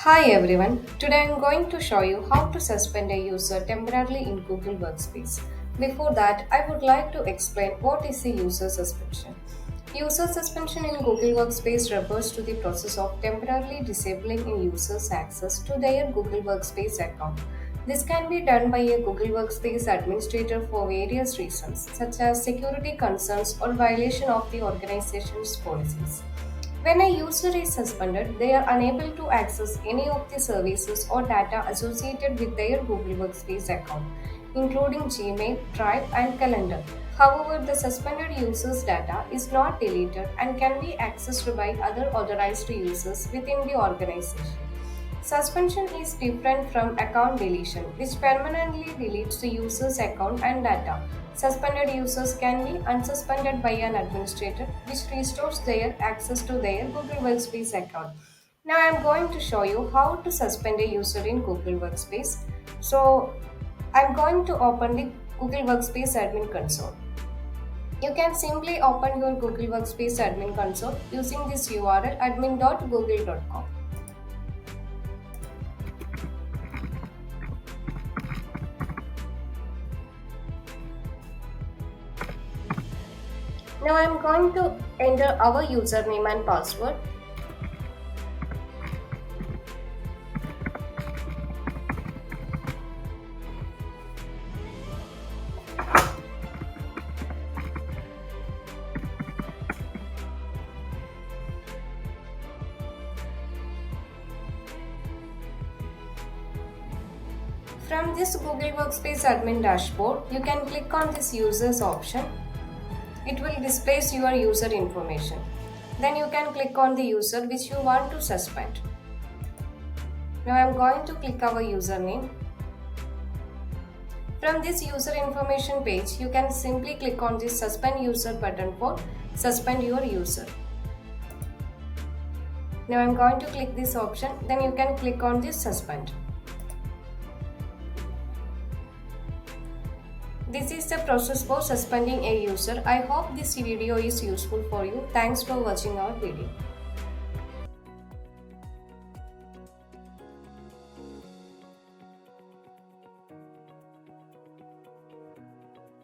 Hi everyone, today I am going to show you how to suspend a user temporarily in Google Workspace. Before that, I would like to explain what is a user suspension. User suspension in Google Workspace refers to the process of temporarily disabling a user's access to their Google Workspace account. This can be done by a Google Workspace administrator for various reasons, such as security concerns or violation of the organization's policies. When a user is suspended, they are unable to access any of the services or data associated with their Google Workspace account, including Gmail, Drive, and Calendar. However, the suspended user's data is not deleted and can be accessed by other authorized users within the organization. Suspension is different from account deletion, which permanently deletes the user's account and data. Suspended users can be unsuspended by an administrator, which restores their access to their Google Workspace account. Now I am going to show you how to suspend a user in Google Workspace. So I'm going to open the Google Workspace admin console. You can simply open your Google Workspace admin console using this URL admin.google.com. Now I am going to enter our username and password. From this Google Workspace admin dashboard, you can click on this users option. It will display your user information. Then you can click on the user which you want to suspend. Now I am going to click our username. From this user information page, you can simply click on this suspend user button for suspend your user. Now I am going to click this option. Then you can click on this suspend. This is the process for suspending a user. I hope this video is useful for you. Thanks for watching our video.